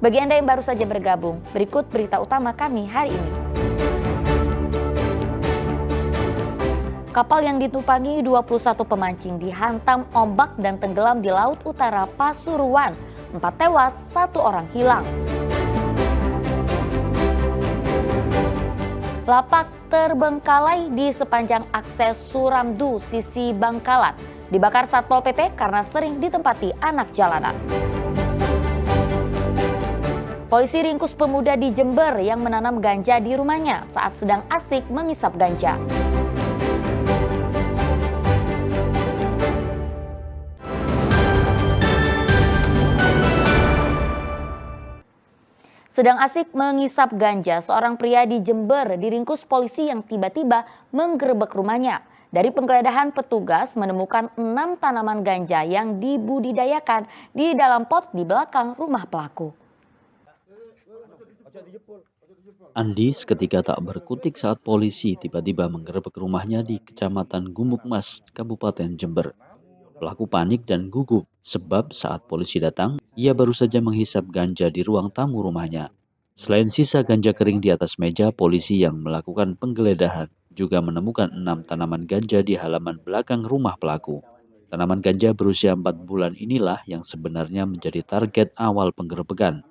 Bagi Anda yang baru saja bergabung, berikut berita utama kami hari ini. Kapal yang ditumpangi 21 pemancing dihantam ombak dan tenggelam di Laut Utara Pasuruan. 4 tewas, 1 orang hilang. Lapak terbengkalai di sepanjang akses Suramadu sisi Bangkalan. Dibakar Satpol PP karena sering ditempati anak jalanan. Polisi ringkus pemuda di Jember yang menanam ganja di rumahnya saat sedang asik mengisap ganja. Sedang asik mengisap ganja, seorang pria di Jember diringkus polisi yang tiba-tiba menggerebek rumahnya. Dari penggeledahan, petugas menemukan 6 tanaman ganja yang dibudidayakan di dalam pot di belakang rumah pelaku. Andi seketika tak berkutik saat polisi tiba-tiba menggerebek rumahnya di Kecamatan Gumuk Mas, Kabupaten Jember. Pelaku panik dan gugup sebab saat polisi datang, ia baru saja menghisap ganja di ruang tamu rumahnya. Selain sisa ganja kering di atas meja, polisi yang melakukan penggeledahan juga menemukan 6 tanaman ganja di halaman belakang rumah pelaku. Tanaman ganja berusia 4 bulan inilah yang sebenarnya menjadi target awal penggerebekan.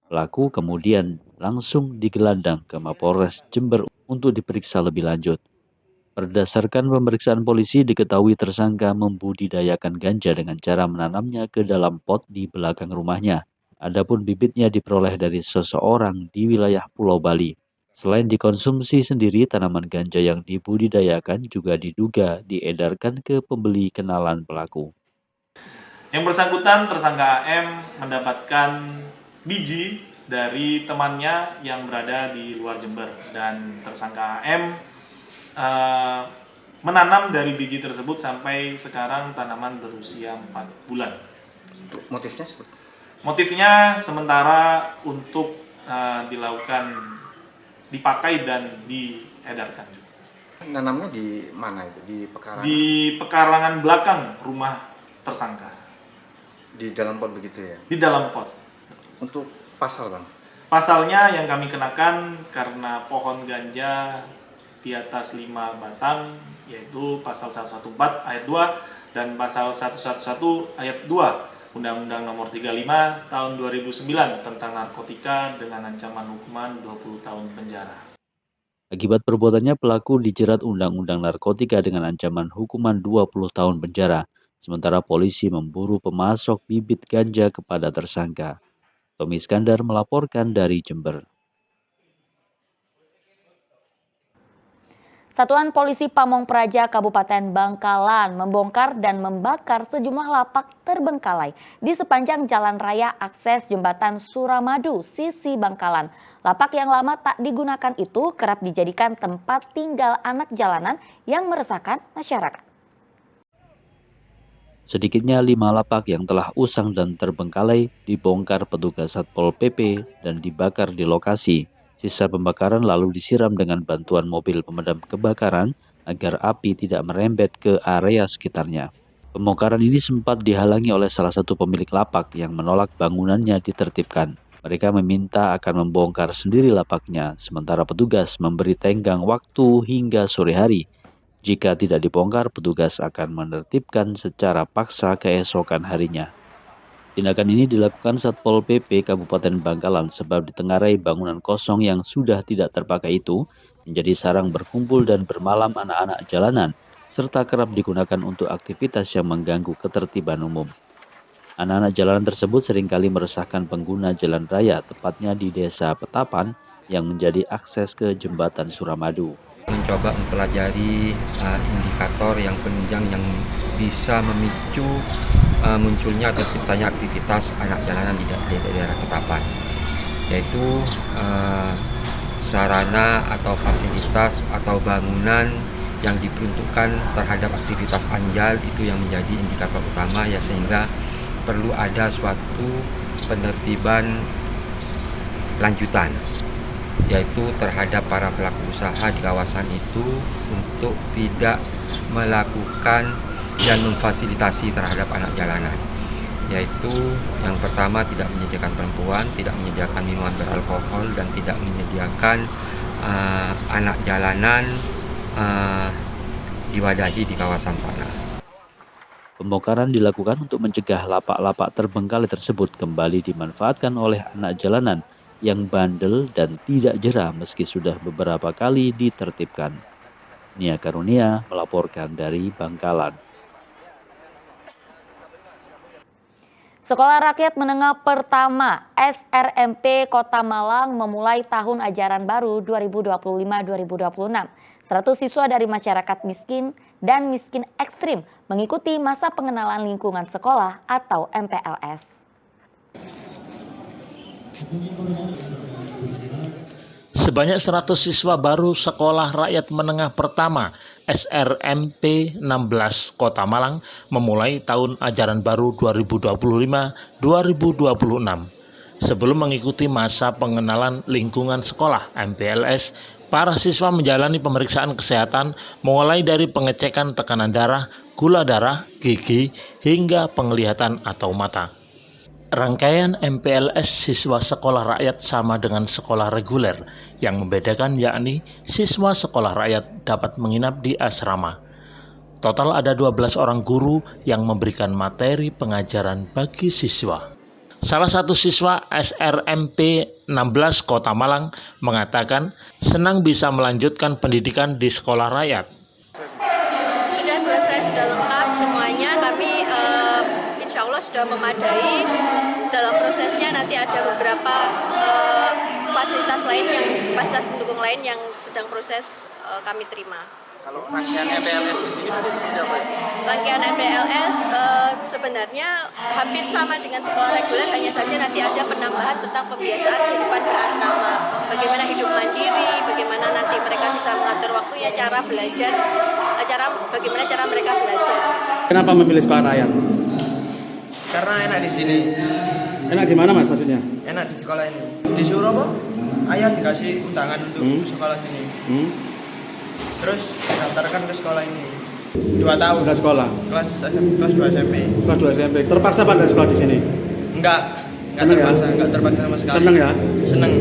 Pelaku kemudian langsung digelandang ke Mapolres Jember untuk diperiksa lebih lanjut. Berdasarkan pemeriksaan polisi, diketahui tersangka membudidayakan ganja dengan cara menanamnya ke dalam pot di belakang rumahnya. Adapun bibitnya diperoleh dari seseorang di wilayah Pulau Bali. Selain dikonsumsi sendiri, tanaman ganja yang dibudidayakan juga diduga diedarkan ke pembeli kenalan pelaku. Yang bersangkutan, tersangka AM, mendapatkan biji dari temannya yang berada di luar Jember, dan tersangka AM menanam dari biji tersebut sampai sekarang tanaman berusia 4 bulan. Motifnya? Motifnya sementara untuk dipakai dan diedarkan. Nanamnya di mana itu? Di pekarangan? Di pekarangan belakang rumah tersangka. Di dalam pot begitu ya? Di dalam pot. Untuk pasal, Bang? Pasalnya yang kami kenakan karena pohon ganja di atas 5 batang, yaitu pasal 114 ayat 2 dan pasal 111 ayat 2 Undang-Undang Nomor 35 Tahun 2009 tentang narkotika dengan ancaman hukuman 20 tahun penjara. Akibat perbuatannya, pelaku dijerat Undang-Undang Narkotika dengan ancaman hukuman 20 tahun penjara. Sementara polisi memburu pemasok bibit ganja kepada tersangka. Tommy Iskandar melaporkan dari Jember. Satuan Polisi Pamong Praja Kabupaten Bangkalan membongkar dan membakar sejumlah lapak terbengkalai di sepanjang jalan raya akses jembatan Suramadu sisi Bangkalan. Lapak yang lama tak digunakan itu kerap dijadikan tempat tinggal anak jalanan yang meresahkan masyarakat. Sedikitnya 5 lapak yang telah usang dan terbengkalai dibongkar petugas Satpol PP dan dibakar di lokasi. Sisa pembakaran lalu disiram dengan bantuan mobil pemadam kebakaran agar api tidak merembet ke area sekitarnya. Pembongkaran ini sempat dihalangi oleh salah satu pemilik lapak yang menolak bangunannya ditertibkan. Mereka meminta akan membongkar sendiri lapaknya, sementara petugas memberi tenggang waktu hingga sore hari. Jika tidak dibongkar, petugas akan menertibkan secara paksa keesokan harinya. Tindakan ini dilakukan Satpol PP Kabupaten Bangkalan sebab ditengarai bangunan kosong yang sudah tidak terpakai itu menjadi sarang berkumpul dan bermalam anak-anak jalanan, serta kerap digunakan untuk aktivitas yang mengganggu ketertiban umum. Anak-anak jalanan tersebut seringkali meresahkan pengguna jalan raya, tepatnya di Desa Petapan yang menjadi akses ke Jembatan Suramadu. Mencoba mempelajari indikator yang penunjang yang bisa memicu munculnya atau terciptanya aktivitas anak jalanan di daerah Petapan, yaitu sarana atau fasilitas atau bangunan yang diperuntukkan terhadap aktivitas anjal itu yang menjadi indikator utama, ya, sehingga perlu ada suatu penertiban lanjutan, yaitu terhadap para pelaku usaha di kawasan itu untuk tidak melakukan dan memfasilitasi terhadap anak jalanan. yaitu yang pertama tidak menyediakan perempuan, tidak menyediakan minuman beralkohol, dan tidak menyediakan anak jalanan diwadahi di kawasan sana. Pembongkaran dilakukan untuk mencegah lapak-lapak terbengkalai tersebut kembali dimanfaatkan oleh anak jalanan yang bandel dan tidak jera meski sudah beberapa kali ditertibkan. Nia Karunia melaporkan dari Bangkalan. Sekolah Rakyat Menengah Pertama SRMP Kota Malang memulai tahun ajaran baru 2025-2026. 100 siswa dari masyarakat miskin dan miskin ekstrim mengikuti masa pengenalan lingkungan sekolah atau MPLS. Sebanyak 100 siswa baru Sekolah Rakyat Menengah Pertama SRMP 16 Kota Malang memulai tahun ajaran baru 2025-2026. Sebelum mengikuti masa pengenalan lingkungan sekolah MPLS, para siswa menjalani pemeriksaan kesehatan mulai dari pengecekan tekanan darah, gula darah, gigi, hingga penglihatan atau mata. Rangkaian MPLS siswa sekolah rakyat sama dengan sekolah reguler, yang membedakan yakni siswa sekolah rakyat dapat menginap di asrama. Total ada 12 orang guru yang memberikan materi pengajaran bagi siswa. Salah satu siswa SRMP 16 Kota Malang mengatakan senang bisa melanjutkan pendidikan di sekolah rakyat. Sudah selesai, sudah lengkap semuanya. Kami insya Allah sudah memadai. Dalam prosesnya nanti ada beberapa fasilitas pendukung lain yang sedang proses kami terima. Kalau rangkaian MPLS di sini tadi seperti apa? Rangkaian MPLS sebenarnya hampir sama dengan sekolah reguler, hanya saja nanti ada penambahan tentang pembiasaan kehidupan berasrama. Bagaimana hidup mandiri, bagaimana nanti mereka bisa mengatur waktunya, bagaimana cara mereka belajar. Kenapa memilih sekolah rakyat? Karena enak di sini. Enak di mana mas maksudnya? Enak di sekolah ini. Disuruh apa? Ayah dikasih undangan untuk sekolah sini. Terus daftarkan ke sekolah ini 2 tahun. Udah sekolah? Kelas 2 SMP. Kelas 2 SMP. Terpaksa pada sekolah di sini? Enggak Seneng terpaksa, ya? enggak terpaksa sama sekali. Seneng ya? Seneng.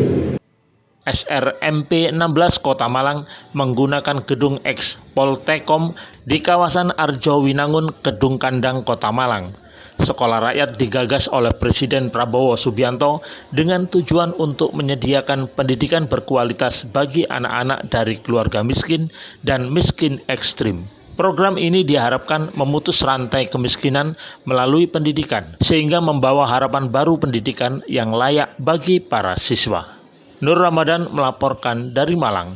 SRMP 16 Kota Malang menggunakan gedung X Poltekom di kawasan Arjowinangun, Kedung Kandang, Kota Malang. Sekolah rakyat digagas oleh Presiden Prabowo Subianto dengan tujuan untuk menyediakan pendidikan berkualitas bagi anak-anak dari keluarga miskin dan miskin ekstrim. Program ini diharapkan memutus rantai kemiskinan melalui pendidikan, sehingga membawa harapan baru pendidikan yang layak bagi para siswa. Nur Ramadan melaporkan dari Malang.